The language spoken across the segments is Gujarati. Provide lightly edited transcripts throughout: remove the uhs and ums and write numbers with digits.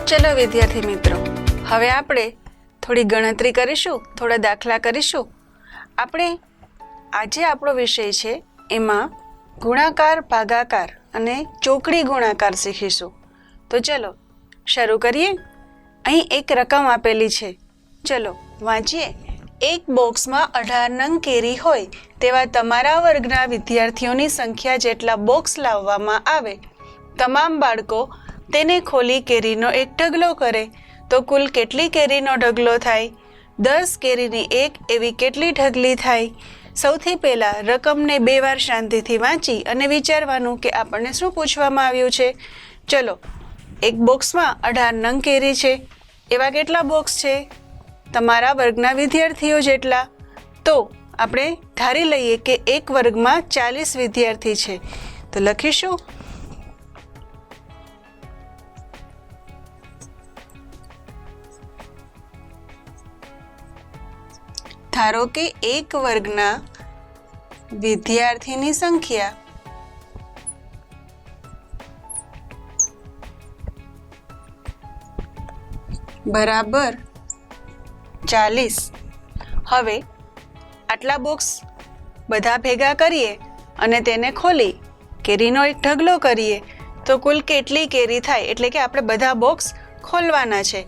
ચલો વિદ્યાર્થી મિત્રો, હવે આપણે થોડી ગણતરી કરીશું, થોડા દાખલા કરીશું. આપણે આજે આપણો વિષય છે એમાં ગુણાકાર, ભાગાકાર અને ચોકડી ગુણાકાર શીખીશું. તો ચલો શરૂ કરીએ. અહીં એક રકમ આપેલી છે, ચલો વાંચીએ. એક બોક્સમાં 18 નંગ કેરી હોય તેવા તમારા વર્ગના વિદ્યાર્થીઓની સંખ્યા જેટલા બોક્સ લાવવામાં આવે. તમામ બાળકો તેને ખોલી કેરીનો એક ઢગલો કરે તો કુલ કેટલી કેરીનો ઢગલો થાય? 10 કેરીની એક એવી કેટલી ઢગલી થાય? સૌથી પહેલાં રકમને 2 વાર શાંતિથી વાંચી અને વિચારવાનું કે આપણને શું પૂછવામાં આવ્યું છે. ચલો, એક બોક્સમાં 18 નંગ કેરી છે. એવા કેટલા બોક્સ છે? તમારા વર્ગના વિદ્યાર્થીઓ જેટલા. તો આપણે ધારી લઈએ કે એક વર્ગમાં 40 વિદ્યાર્થી છે. તો લખીશું ધારો કે એક વર્ગના વિદ્યાર્થીની સંખ્યા બરાબર 40. હવે આટલા બોક્સ બધા ભેગા કરીએ અને તેને ખોલી કેરીનો એક ઢગલો કરીએ તો કુલ કેટલી કેરી થાય? એટલે કે આપણે બધા બોક્સ ખોલવાના છે.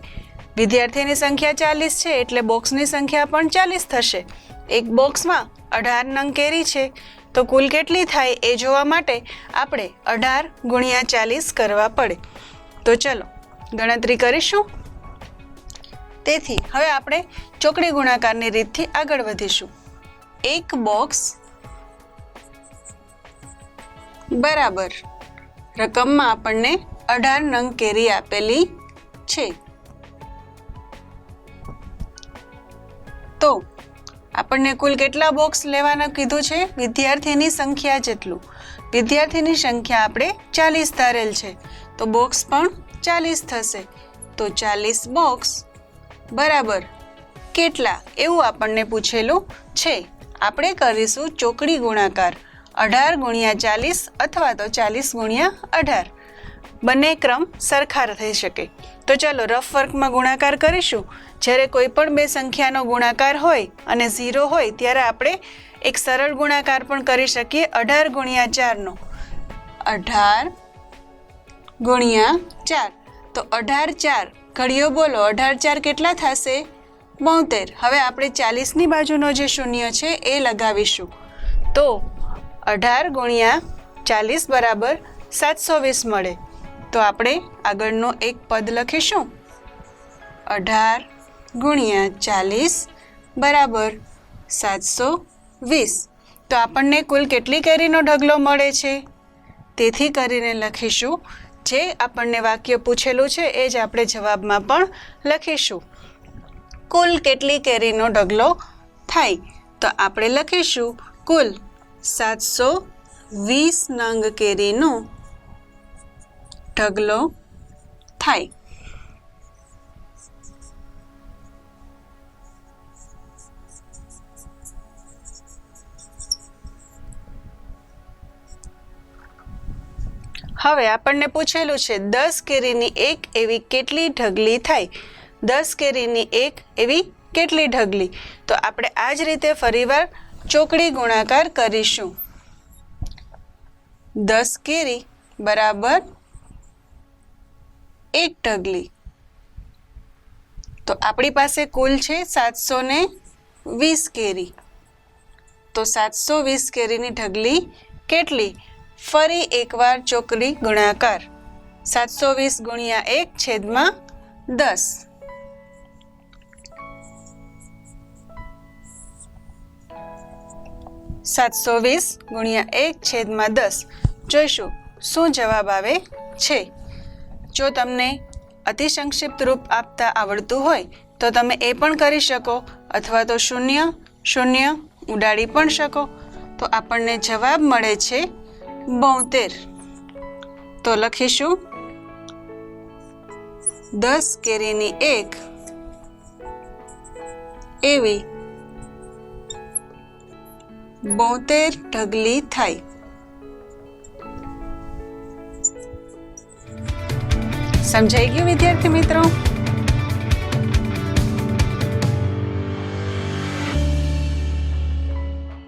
વિદ્યાર્થીની સંખ્યા 40 છે એટલે બોક્સની સંખ્યા પણ 40 થશે. એક બોક્સમાં 18 નંગ કેરી છે તો કુલ કેટલી થાય એ જોવા માટે આપણે 18 ગુણ્યા 40 કરવા પડે. તો ચલો ગણતરી કરીશું. તેથી હવે આપણે ચોકડી ગુણાકારની રીતથી આગળ વધીશું. એક બોક્સ બરાબર રકમમાં આપણને 18 નંગ કેરી આપેલી છે. તો આપણને કુલ કેટલા બોક્સ લેવાના કીધું છે? વિદ્યાર્થીની સંખ્યા જેટલું. વિદ્યાર્થીની સંખ્યા આપણે 40 ધારેલ છે તો બોક્સ પણ 40 થશે. તો 40 બોક્સ બરાબર કેટલા એવું આપણને પૂછેલું છે. આપણે કરીશું ચોકડી ગુણાકાર 18 ગુણ્યા 40 અથવા તો 40 ગુણ્યા 18. બંને ક્રમ સરખા થઈ શકે. તો ચાલો રફ વર્કમાં ગુણાકાર કરીશું. જ્યારે કોઈ પણ બે સંખ્યાનો ગુણાકાર હોય અને 0 હોય ત્યારે આપણે એક સરળ ગુણાકાર પણ કરી શકીએ 18 ગુણ્યા 4નો. 18 ગુણ્યા 4 તો 18 4 ઘડીઓ બોલો. 18 4 કેટલા થશે? 72. હવે આપણે 40ની બાજુનો જે શૂન્ય છે એ લગાવીશું. તો 18 ગુણ્યા 40 બરાબર 720 મળે. તો આપણે આગળનો એક પદ લખીશું 18 ગુણ્યા 40 બરાબર 720. તો આપણને કુલ કેટલી કેરીનો ઢગલો મળે છે? તેથી કરીને લખીશું જે આપણને વાક્ય પૂછેલું છે એ જ આપણે જવાબમાં પણ લખીશું. કુલ કેટલી કેરીનો ઢગલો થાય? તો આપણે લખીશું કુલ 720 નંગ કેરીનો ઢગલો થાય. હવે આપણને પૂછેલું છે 10 કેરીની એક એવી કેટલી ઢગલી થાય? 10 કેરીની એક એવી કેટલી ઢગલી? તો આપણે આ જ રીતે ફરીવાર ચોકડી ગુણાકાર કરીશું. 10 કેરી બરાબર એક ઢગલી. તો આપણી પાસે કુલ છે 720 કેરી. તો 720 કેરીની ઢગલી કેટલી? ફરી એકવાર ચોકડી ગુણાકાર 720 ગુણ્યા 1 છેદમાં 10. ગુણ્યા 1 છેદમાં 10 જોઈશું શું જવાબ આવે છે. જો તમને અતિ સંક્ષિપ્ત રૂપ આપતા આવડતું હોય તો તમે એ પણ કરી શકો અથવા તો 0 0 ઉડાડી પણ શકો. તો આપણને જવાબ મળે છે 72. તો લખીશું 10 કેરીની એક એવી 72 ઢગલી થાય. સમજાઈ ગયું વિદ્યાર્થી મિત્રો?